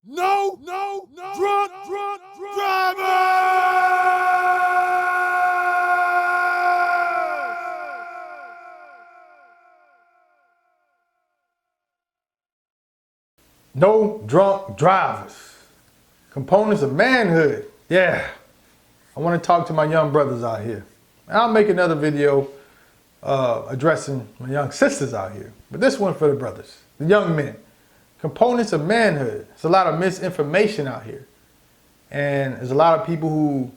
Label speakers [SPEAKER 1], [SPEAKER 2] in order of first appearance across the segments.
[SPEAKER 1] No, drunk driver! No drunk drivers. Components of manhood. Yeah. I want to talk to my young brothers out here. I'll make another video addressing my young sisters out here. But this one for the brothers, the young men. Components of manhood. There's a lot of misinformation out here. And there's a lot of people who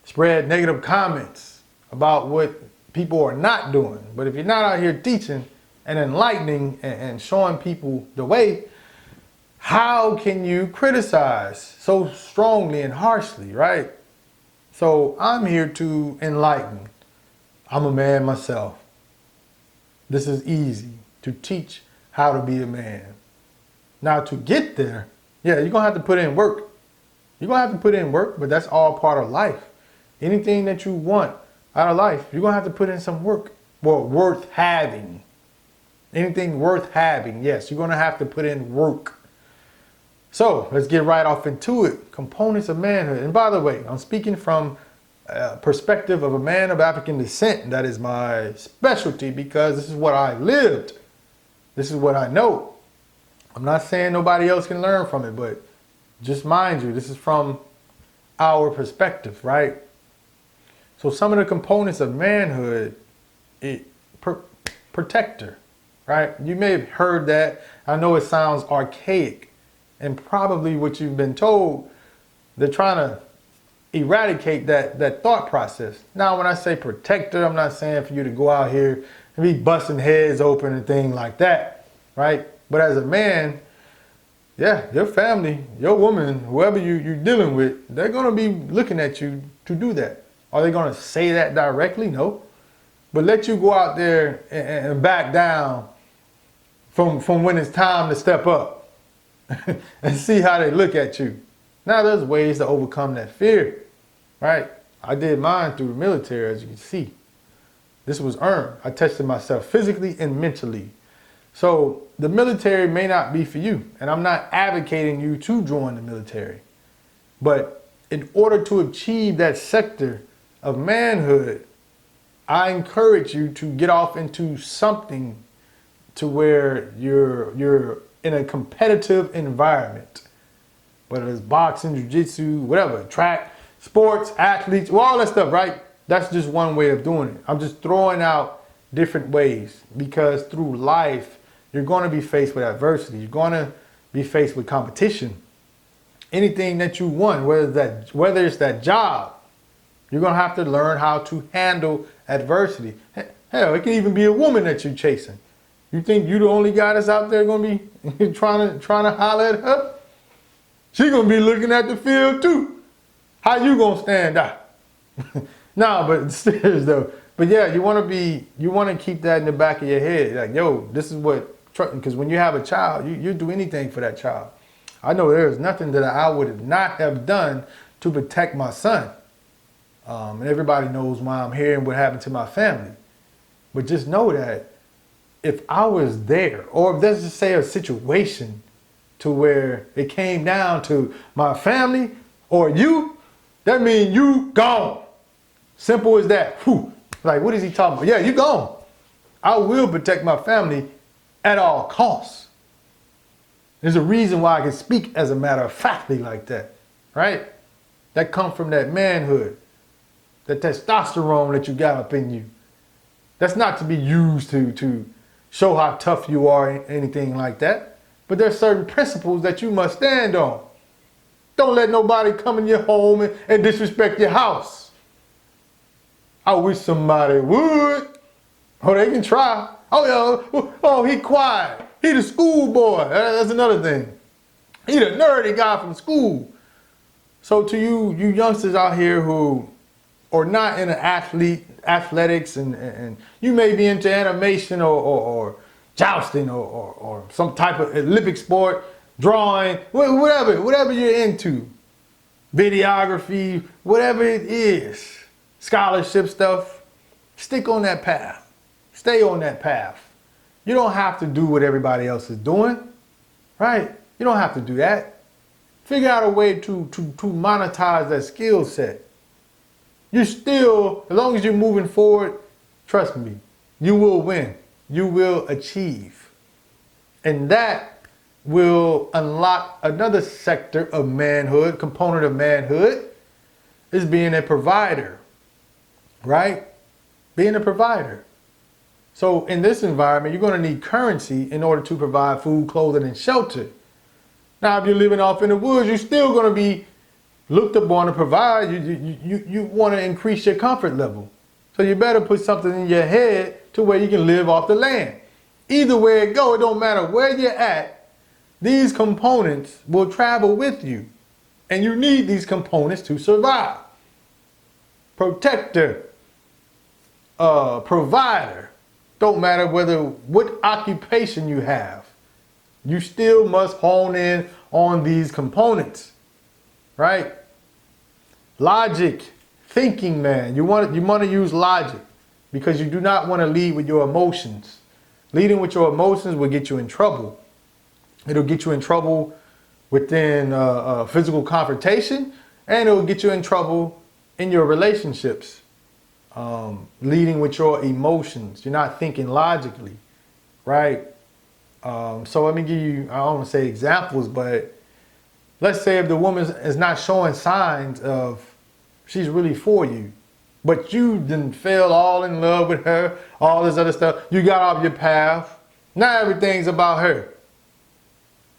[SPEAKER 1] spread negative comments about what people are not doing. But if you're not out here teaching and enlightening and showing people the way, how can you criticize so strongly and harshly, right? So I'm here to enlighten. I'm a man myself. This is easy to teach how to be a man. Now to get there, yeah, you're gonna have to put in work. You're gonna have to put in work, but that's all part of life. Anything that you want out of life, you're gonna have to put in some work. Well, worth having. Anything worth having, yes, you're gonna have to put in work. So let's get right off into it. Components of manhood. And by the way, I'm speaking from a perspective of a man of African descent. That is my specialty because this is what I lived. This is what I know. I'm not saying nobody else can learn from it, but just mind you, this is from our perspective, right? So some of the components of manhood, protector, right? You may have heard that. I know it sounds archaic. And probably what you've been told, they're trying to eradicate that thought process. Now, when I say protector, I'm not saying for you to go out here and be busting heads open and things like that, right? But as a man, yeah, your family, your woman, whoever you're dealing with, they're going to be looking at you to do that. Are they going to say that directly? No. But let you go out there and back down from when it's time to step up. And see how they look at you. Now there's ways to overcome that fear, right? I did mine through the military, as you can see. This was earned. I tested myself physically and mentally. So the military may not be for you, and I'm not advocating you to join the military. But in order to achieve that sector of manhood, I encourage you to get off into something to where you're in a competitive environment, whether it's boxing, jiu-jitsu, whatever, track, sports, athletes, well, all that stuff, right? That's just one way of doing it. I'm just throwing out different ways because through life, you're going to be faced with adversity. You're going to be faced with competition. Anything that you want, whether it's that job, you're going to have to learn how to handle adversity. Hell, it can even be a woman that you're chasing. You think you the only guy that's out there gonna be trying to holler at her? She gonna be looking at the field too. How you gonna stand out? No, but serious though. But yeah, you wanna keep that in the back of your head. Like, yo, this is what, because when you have a child, you do anything for that child. I know there's nothing that I would not have done to protect my son. And everybody knows why I'm here and what happened to my family. But just know that if I was there, or if there's just say a situation to where it came down to my family or you, that means you gone. Simple as that. Whew. Like, what is he talking about? Yeah, you gone. I will protect my family at all costs. There's a reason why I can speak as a matter of factly like that, right? That comes from that manhood, that testosterone that you got up in you. That's not to be used to show how tough you are, anything like that. But there's certain principles that you must stand on. Don't let nobody come in your home and disrespect your house. I wish somebody would. Oh, they can try. Oh, he quiet. He the schoolboy. That's another thing. He the nerdy guy from school. So to you youngsters out here who are not in athletics and you may be into animation or jousting or some type of Olympic sport, drawing, whatever you're into, videography, whatever it is, scholarship stuff, stick on that path. Stay on that path. You don't have to do what everybody else is doing, right? You don't have to do that. Figure out a way to monetize that skill set. You still, as long as you're moving forward, trust me, you will win. You will achieve. And that will unlock another sector of manhood, component of manhood, is being a provider, right? Being a provider. So in this environment, you're going to need currency in order to provide food, clothing, and shelter. Now, if you're living off in the woods, you're still going to be looked upon to provide. You want to increase your comfort level. So you better put something in your head to where you can live off the land. Either way it go, it don't matter where you're at, these components will travel with you. And you need these components to survive. Protector, provider, don't matter what occupation you have. You still must hone in on these components, right? Logic, thinking man. You want to use logic because you do not want to lead with your emotions. Leading with your emotions will get you in trouble. It'll get you in trouble within physical confrontation, and it'll get you in trouble in your relationships. Leading with your emotions. You're not thinking logically, right? So let me give you, I don't want to say examples, but let's say if the woman is not showing signs of she's really for you, but you didn't fell all in love with her, all this other stuff, you got off your path, now everything's about her.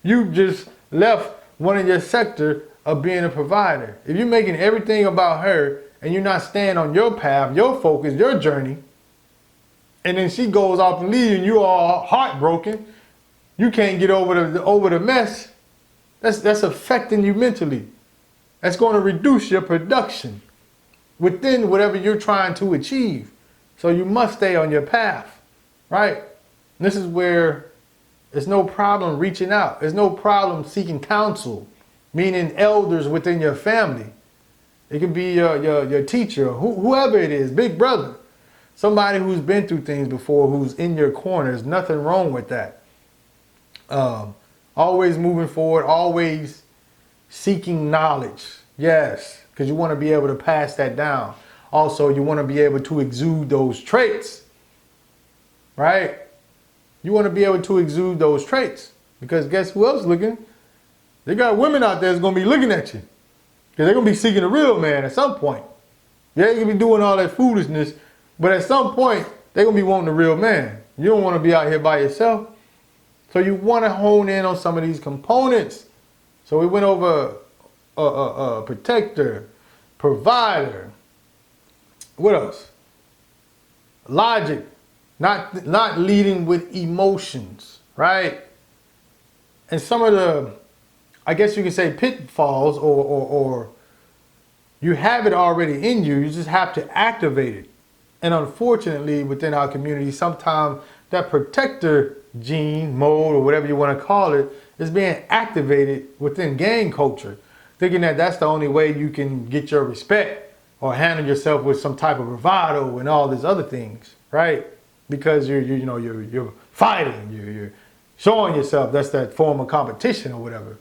[SPEAKER 1] You just left one of your sector of being a provider. If you're making everything about her and you're not staying on your path, your focus, your journey, and then she goes off and leaves and you're all heartbroken, you can't get over the mess, that's affecting you mentally. That's going to reduce your production within whatever you're trying to achieve. So you must stay on your path, right? And this is where there's no problem reaching out. There's no problem seeking counsel, meaning elders within your family. It can be your teacher, whoever it is, big brother, somebody who's been through things before, who's in your corner. There's nothing wrong with that. Always moving forward, always seeking knowledge. Yes, because you want to be able to pass that down. Also, you want to be able to exude those traits, right? You want to be able to exude those traits because guess who else looking? They got women out there that's going to be looking at you because they're going to be seeking a real man at some point. Yeah, you can be doing all that foolishness, but at some point, they're going to be wanting a real man. You don't want to be out here by yourself. So you want to hone in on some of these components. So we went over protector, provider. What else? Logic, not leading with emotions, right? And some of the, I guess you can say pitfalls, or you have it already in you. You just have to activate it. And unfortunately, within our community, sometimes that protector gene, mode, or whatever you want to call it, is being activated within gang culture, thinking that that's the only way you can get your respect or handle yourself with some type of bravado and all these other things, right? Because you're fighting, you're showing yourself. That's that form of competition or whatever.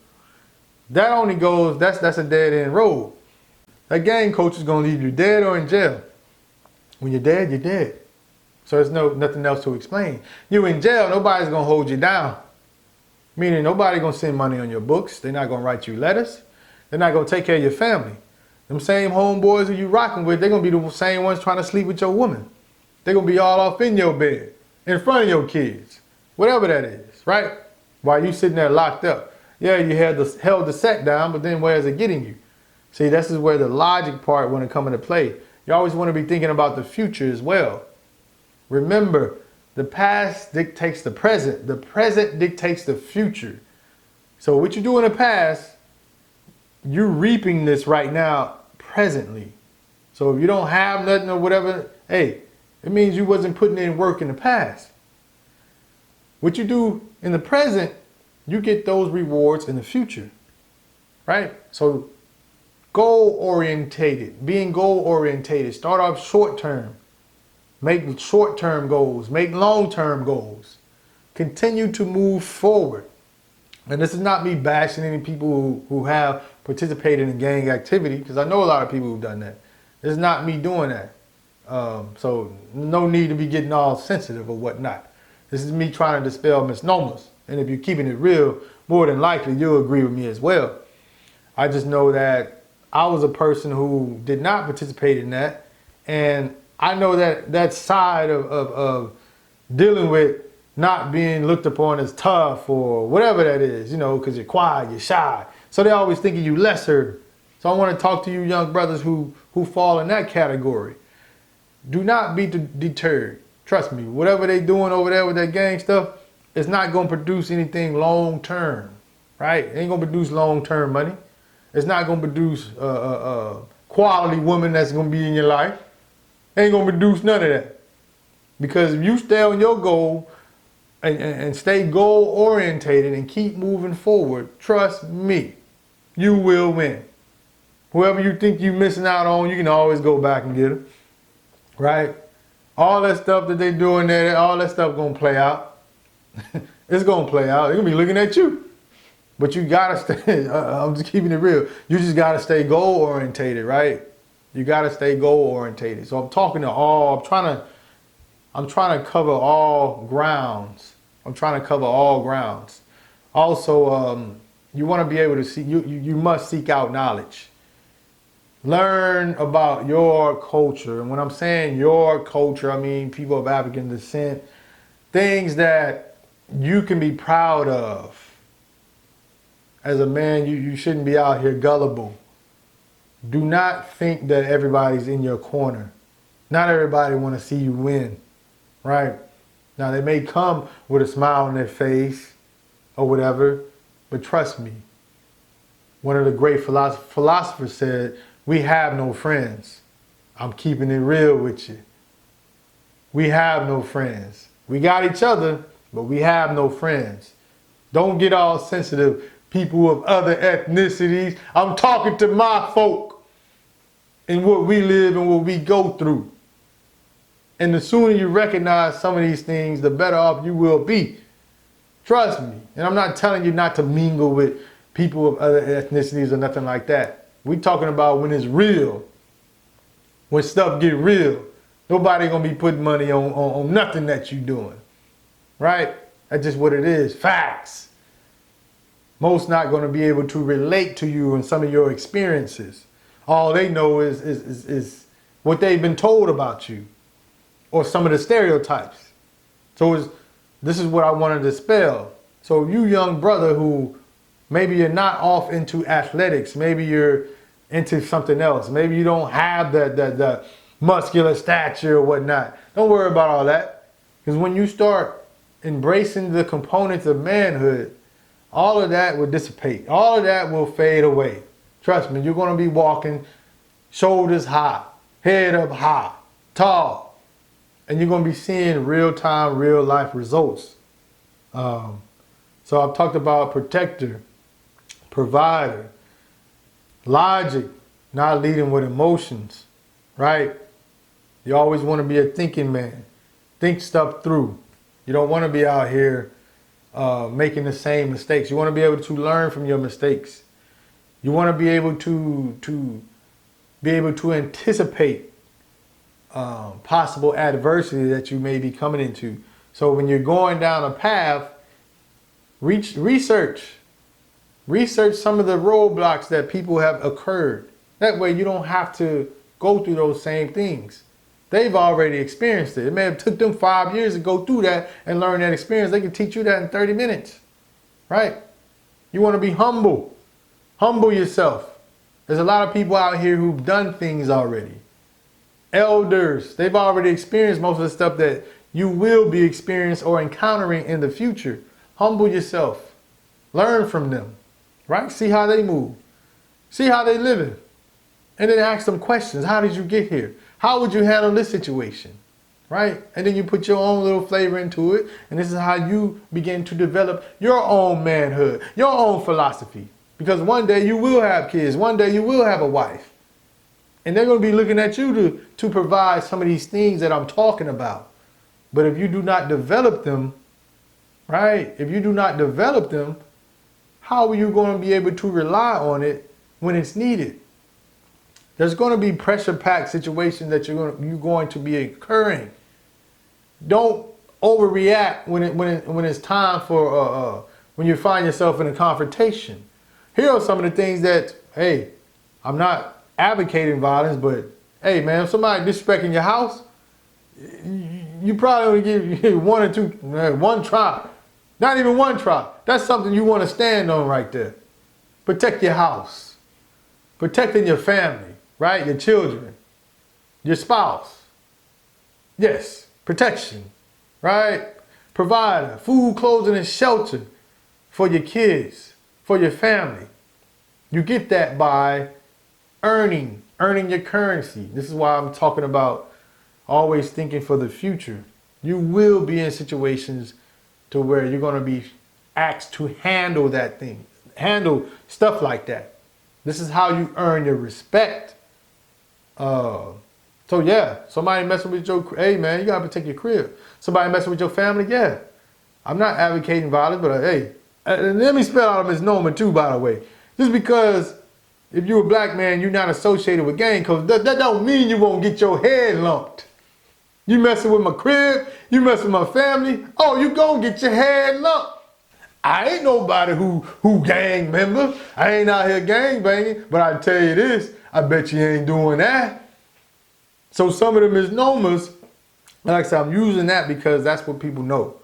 [SPEAKER 1] That only goes. That's a dead end road. That gang coach is gonna leave you dead or in jail. When you're dead, you're dead. So there's nothing else to explain. You in jail, nobody's gonna hold you down. Meaning nobody gonna send money on your books. They're not gonna write you letters. They're not gonna take care of your family. Them same homeboys who you rocking with, they're gonna be the same ones trying to sleep with your woman. They're gonna be all off in your bed, in front of your kids, whatever that is, right? While you sitting there locked up. Yeah, you held the set down, but then where is it getting you? See, this is where the logic part when it comes into play. You always want to be thinking about the future as well. Remember, the past dictates the present dictates the future. So what you do in the past, you're reaping this right now, presently. So if you don't have nothing or whatever, hey, it means you wasn't putting in work in the past. What you do in the present, you get those rewards in the future, right? So goal-orientated, being goal-orientated, start off short-term. Make short-term goals, make long-term goals. Continue to move forward. And this is not me bashing any people who have participated in gang activity, because I know a lot of people who've done that. This is not me doing that. So no need to be getting all sensitive or whatnot. This is me trying to dispel misnomers. And if you're keeping it real, more than likely you'll agree with me as well. I just know that I was a person who did not participate in that. And I know that that side of dealing with not being looked upon as tough or whatever that is, you know, because you're quiet, you're shy. So they're always thinking you lesser. So I want to talk to you young brothers who fall in that category. Do not be deterred. Trust me, whatever they doing over there with that gang stuff, it's not going to produce anything long term, right? It ain't going to produce long term money. It's not going to produce quality woman that's going to be in your life. It ain't going to produce none of that. Because if you stay on your goal and stay goal orientated and keep moving forward, trust me, you will win. Whoever you think you're missing out on, you can always go back and get them, right? All that stuff that they doing there, all that stuff gonna play out. It's gonna play out. They're gonna be looking at you. But you gotta stay, I'm just keeping it real. You just gotta stay goal orientated, right? You gotta stay goal orientated. So I'm talking to all, I'm trying to cover all grounds. I'm trying to cover all grounds. Also, you want to be able to see, you must seek out knowledge. Learn about your culture. And when I'm saying your culture, I mean people of African descent. Things that you can be proud of. As a man, you shouldn't be out here gullible. Do not think that everybody's in your corner. Not everybody want to see you win. Right? Now, they may come with a smile on their face or whatever, but trust me, one of the great philosophers said, we have no friends. I'm keeping it real with you. We have no friends. We got each other, but we have no friends. Don't get all sensitive, people of other ethnicities. I'm talking to my folk and what we live and what we go through. And the sooner you recognize some of these things, the better off you will be. Trust me. And I'm not telling you not to mingle with people of other ethnicities or nothing like that. We're talking about when it's real. When stuff get real. Nobody gonna be putting money on nothing that you doing. Right? That's just what it is. Facts. Most not gonna be able to relate to you in some of your experiences. All they know is what they've been told about you. Or some of the stereotypes. So this is what I want to dispel. So you young brother who maybe you're not off into athletics, maybe you're into something else, maybe you don't have the muscular stature or whatnot. Don't worry about all that. Because when you start embracing the components of manhood, all of that will dissipate. All of that will fade away. Trust me, you're going to be walking shoulders high, head up high, tall. And you're going to be seeing real-time, real-life results. So I've talked about protector, provider, logic, not leading with emotions, right? You always want to be a thinking man. Think stuff through. You don't want to be out here making the same mistakes. You want to be able to learn from your mistakes. You want to be able to anticipate possible adversity that you may be coming into. So when you're going down a path, research some of the roadblocks that people have occurred. That way you don't have to go through those same things. They've already experienced it. It may have took them 5 years to go through that and learn that experience. They can teach you that in 30 minutes, right? You want to be humble. Humble yourself. There's a lot of people out here who've done things already. Elders, they've already experienced most of the stuff that you will be experiencing or encountering in the future. Humble yourself. Learn from them, right? See how they move. See how they living. And then ask them questions. How did you get here? How would you handle this situation, right? And then you put your own little flavor into it. And this is how you begin to develop your own manhood, your own philosophy. Because one day you will have kids. One day you will have a wife. And they're going to be looking at you to provide some of these things that I'm talking about. But if you do not develop them, right? If you do not develop them, how are you going to be able to rely on it when it's needed? There's going to be pressure-packed situations that you're going to be occurring. Don't overreact when it's time for when you find yourself in a confrontation. Here are some of the things that, hey, I'm not advocating violence, but hey, man, if somebody disrespecting your house, you probably only give one or two, one try. Not even one try. That's something you want to stand on right there. Protect your house. Protecting your family, right? Your children, your spouse. Yes, protection, right? Provide food, clothing, and shelter for your kids, for your family. You get that by earning your currency. This is why I'm talking about always thinking for the future. You will be in situations to where you're going to be asked to handle that thing, handle stuff like that. This is how you earn your respect. So yeah, somebody messing with your, hey man, you gotta protect your crib. Somebody messing with your family, yeah. I'm not advocating violence, but hey, and let me spell out a misnomer too, by the way. Just because if you're a black man, you're not associated with gang, cause that don't mean you won't get your head lumped. You messing with my crib, you messing with my family, oh, you gonna get your head lumped. I ain't nobody who gang member. I ain't out here gang banging, but I tell you this, I bet you ain't doing that. So some of the misnomers, like I said, I'm using that because that's what people know.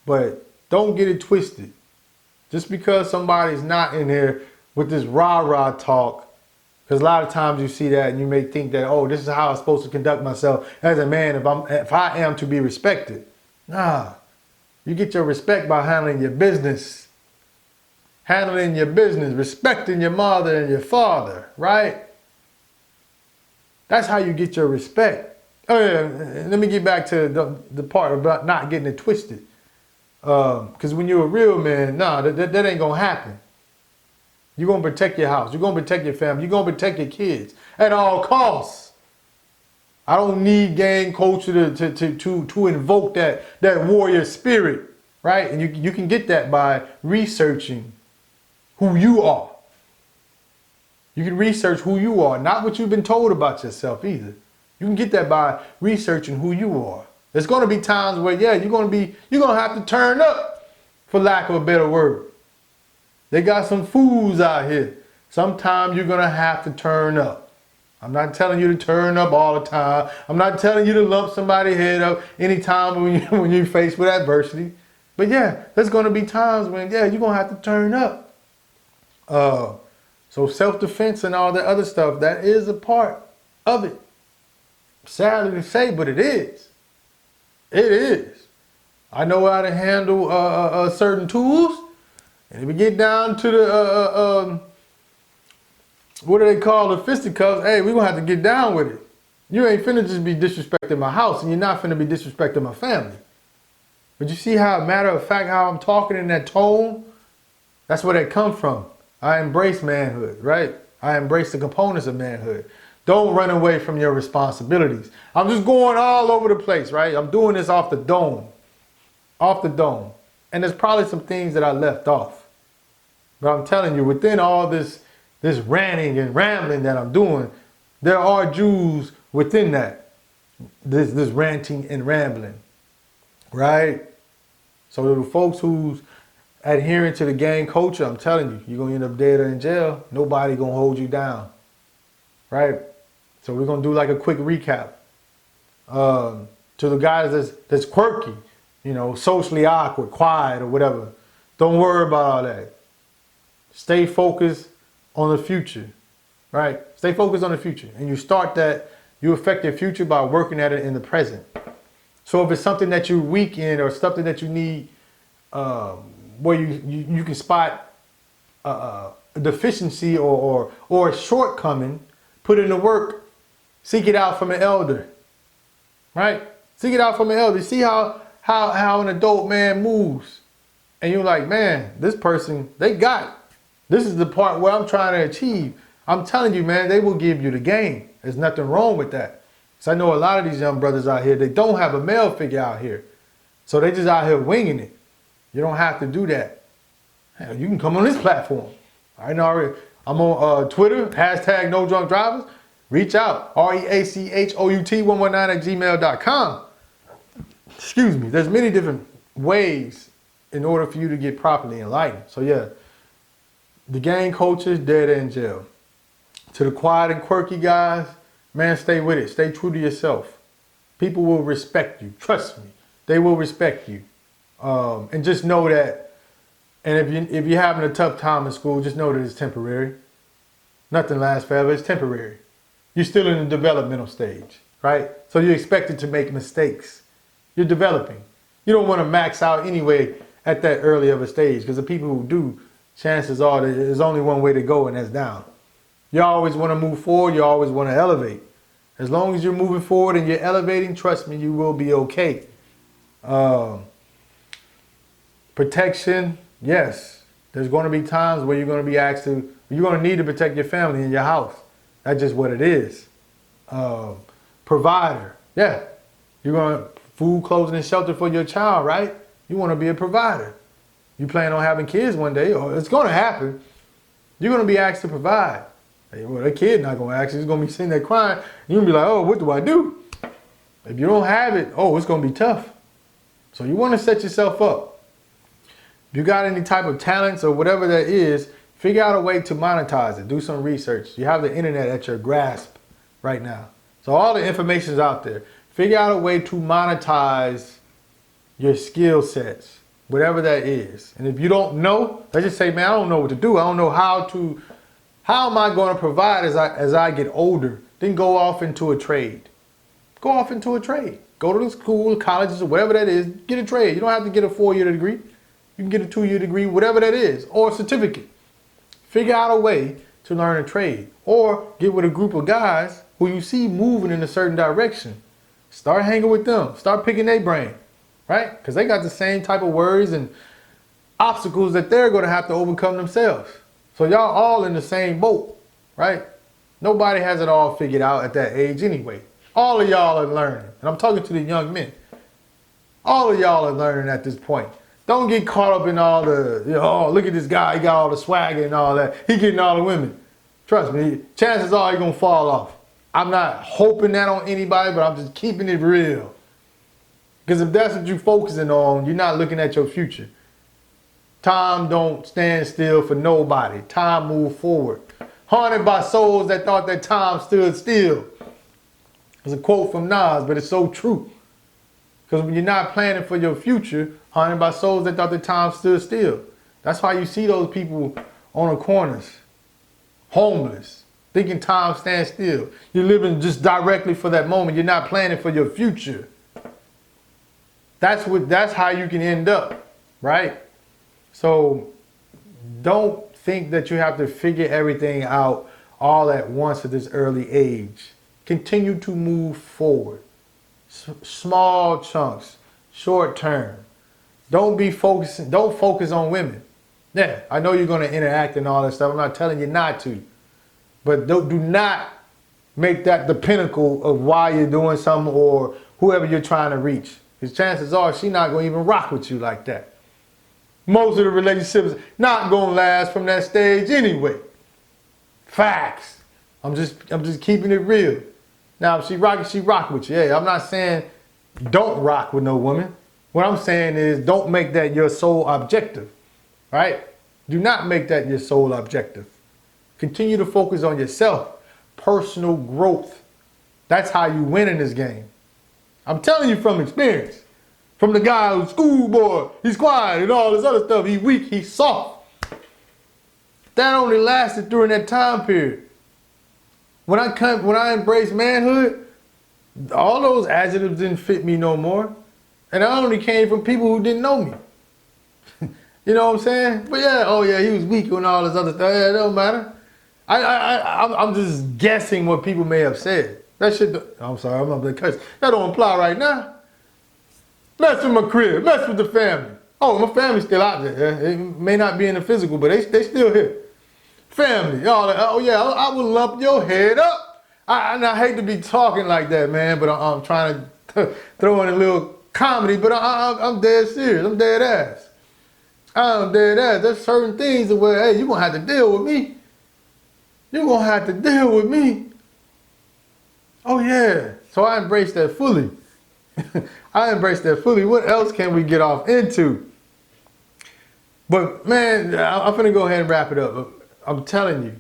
[SPEAKER 1] But don't get it twisted. Just because somebody's not in here with this rah-rah talk, because a lot of times you see that and you may think that, oh, this is how I'm supposed to conduct myself as a man if I am to be respected. Nah, you get your respect by handling your business. Handling your business, respecting your mother and your father, right? That's how you get your respect. Oh yeah, let me get back to the part about not getting it twisted. Because when you're a real man, nah, that ain't gonna happen. You're gonna protect your house. You're gonna protect your family. You're gonna protect your kids at all costs. I don't need gang culture to invoke that warrior spirit, right? And you can get that by researching who you are. You can research who you are, not what you've been told about yourself either. You can get that by researching who you are. There's gonna be times where, yeah, you're gonna have to turn up, for lack of a better word. They got some fools out here. Sometimes you're gonna have to turn up. I'm not telling you to turn up all the time. I'm not telling you to lump somebody's head up anytime when you're faced with adversity. But yeah, there's gonna be times when, yeah, you're gonna have to turn up. So self-defense and all that other stuff, that is a part of it. Sadly to say, but it is. It is. I know how to handle certain tools. And if we get down to the, what do they call the fisticuffs? Hey, we're going to have to get down with it. You ain't finna just be disrespecting my house, and you're not finna be disrespecting my family. But you see how, matter of fact, how I'm talking in that tone? That's where that come from. I embrace manhood, right? I embrace the components of manhood. Don't run away from your responsibilities. I'm just going all over the place, right? I'm doing this off the dome. Off the dome. And there's probably some things that I left off. But I'm telling you, within all this ranting and rambling that I'm doing, there are Jews within that. This ranting and rambling, right? So the folks who's adhering to the gang culture, I'm telling you, you're going to end up dead or in jail. Nobody going to hold you down, right? So we're going to do like a quick recap. To the guys that's quirky, you know, socially awkward, quiet or whatever, don't worry about all that. Stay focused on the future, right? Stay focused on the future. And you start that, you affect your future by working at it in the present. So if it's something that you're weak in or something that you need, where you can spot a deficiency or a shortcoming, put in the work, seek it out from an elder, right? Seek it out from an elder. See how an adult man moves. And you're like, man, this person, they got it. This is the part where I'm trying to achieve. I'm telling you, man, they will give you the game. There's nothing wrong with that. So I know a lot of these young brothers out here, they don't have a male figure out here. So they just out here winging it. You don't have to do that. Hell, you can come on this platform. I know already. I'm on Twitter, hashtag no drunk drivers. Reach out, REACHOUT119 Excuse me. There's many different ways in order for you to get properly enlightened. So yeah, the gang coaches, dead in jail. To the quiet and quirky guys, man, stay with it. Stay true to yourself. People will respect you. Trust me. They will respect you. And just know that, and if you're having a tough time in school, just know that it's temporary. Nothing lasts forever. It's temporary. You're still in the developmental stage, right? So you're expected to make mistakes. You're developing. You don't want to max out anyway at that early of a stage, because the people who do, chances are that there's only one way to go, and that's down. You always want to move forward. You always want to elevate. As long as you're moving forward and you're elevating, trust me, you will be okay. Protection, yes. There's going to be times where you're going to be asked to, you're going to need to protect your family and your house. That's just what it is. Provider, yeah. You're going to food, clothing, and shelter for your child, right? You want to be a provider. You plan on having kids one day, or it's going to happen. You're going to be asked to provide. Hey, well, that kid not going to ask you. He's going to be sitting there crying. You're going to be like, oh, what do I do? If you don't have it, oh, it's going to be tough. So you want to set yourself up. If you got any type of talents or whatever that is, figure out a way to monetize it. Do some research. You have the internet at your grasp right now. So all the information is out there. Figure out a way to monetize your skill sets, whatever that is. And if you don't know, let's just say, man, I don't know what to do. I don't know how am I going to provide as I get older? Then go off into a trade. Go off into a trade. Go to the school, colleges, or whatever that is. Get a trade. You don't have to get a 4-year degree. You can get a 2-year degree, whatever that is, or a certificate. Figure out a way to learn a trade, or get with a group of guys who you see moving in a certain direction. Start hanging with them. Start picking their brain, right? Because they got the same type of worries and obstacles that they're going to have to overcome themselves. So y'all all in the same boat, right? Nobody has it all figured out at that age anyway. All of y'all are learning. And I'm talking to the young men. All of y'all are learning at this point. Don't get caught up in all the, oh, look at this guy. He got all the swagger and all that. He getting all the women. Trust me, chances are you're going to fall off. I'm not hoping that on anybody, but I'm just keeping it real. Because if that's what you're focusing on, you're not looking at your future. Time don't stand still for nobody. Time move forward. Haunted by souls that thought that time stood still. It's a quote from Nas, but it's so true. Because when you're not planning for your future, haunted by souls that thought that time stood still. That's why you see those people on the corners, homeless, thinking time stands still. You're living just directly for that moment. You're not planning for your future. That's how you can end up, right? So don't think that you have to figure everything out all at once at this early age. Continue to move forward. Small chunks, short term. Don't focus on women. Yeah, I know you're going to interact and all that stuff. I'm not telling you not to. But do not make that the pinnacle of why you're doing something or whoever you're trying to reach. Because chances are she's not going to even rock with you like that. Most of the relationships not going to last from that stage anyway. Facts. I'm just keeping it real. Now, if she rock with you. Yeah, I'm not saying don't rock with no woman. What I'm saying is don't make that your sole objective, right? Do not make that your sole objective. Continue to focus on yourself, personal growth. That's how you win in this game. I'm telling you from experience. From the guy who's schoolboy, he's quiet and all this other stuff. He's weak, he's soft. That only lasted during that time period. When I embraced manhood, all those adjectives didn't fit me no more. And I only came from people who didn't know me. You know what I'm saying? But yeah, oh yeah, he was weak and all this other stuff. Yeah, it don't matter. I'm just guessing what people may have said. That shit, I'm sorry, I'm not gonna cuss. That don't apply right now. Mess with my crib, mess with the family. Oh, my family's still out there. It may not be in the physical, but they still here. Family, all that. Oh yeah, I will lump your head up. I hate to be talking like that, man, but I'm trying to throw in a little comedy, but I'm dead serious. I'm dead ass. I'm dead ass. There's certain things where, hey, you're going to have to deal with me. You're going to have to deal with me. Oh, yeah. So I embrace that fully. I embrace that fully. What else can we get off into? But, man, I'm going to go ahead and wrap it up. I'm telling you,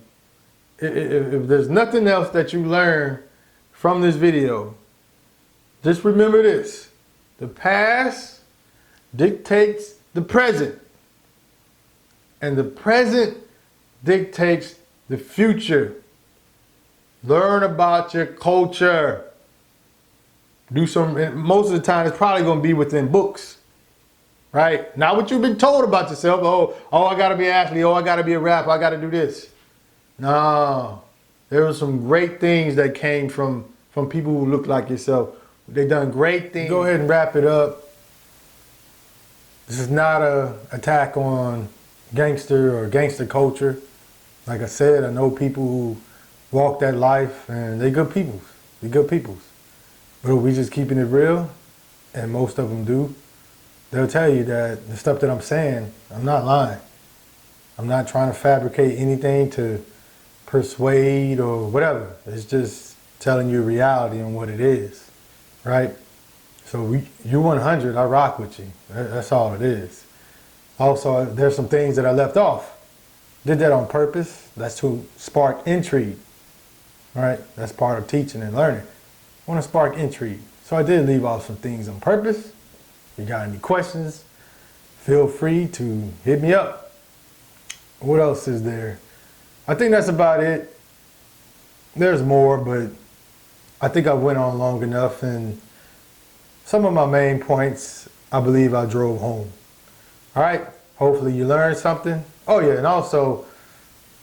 [SPEAKER 1] if there's nothing else that you learn from this video, just remember this. The past dictates the present. And the present dictates the future. Learn about your culture. Do some, most of the time it's probably going to be within books, right? Not what you've been told about yourself. Oh, I got to be an athlete. Oh, I got to be a rapper. I got to do this. No, there were some great things that came from people who look like yourself. They done great things. Go ahead and wrap it up. This is not an attack on gangster or gangster culture. Like I said, I know people who walk that life and they good peoples. They good peoples. But if we just keeping it real, and most of them do, they'll tell you that the stuff that I'm saying, I'm not lying. I'm not trying to fabricate anything to persuade or whatever. It's just telling you reality and what it is, right? So you 100, I rock with you. That's all it is. Also, there's some things that I left off. Did that on purpose. That's to spark intrigue, right? That's part of teaching and learning. I want to spark intrigue. So I did leave off some things on purpose. If you got any questions, feel free to hit me up. What else is there? I think that's about it. There's more, but I think I went on long enough, and some of my main points, I believe I drove home. All right, hopefully you learned something. Oh yeah, and also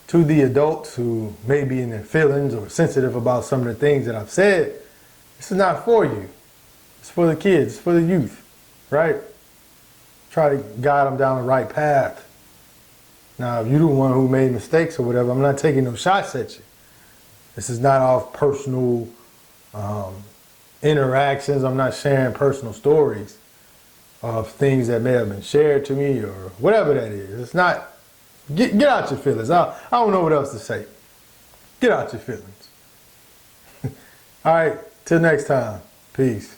[SPEAKER 1] to the adults who may be in their feelings or sensitive about some of the things that I've said, this is not for you. It's for the kids, it's for the youth, right? Try to guide them down the right path. Now, if you're the one who made mistakes or whatever, I'm not taking no shots at you. This is not off personal interactions. I'm not sharing personal stories of things that may have been shared to me or whatever that is. It's not, get out your feelings. I don't know what else to say. Get out your feelings. All right, till next time. Peace.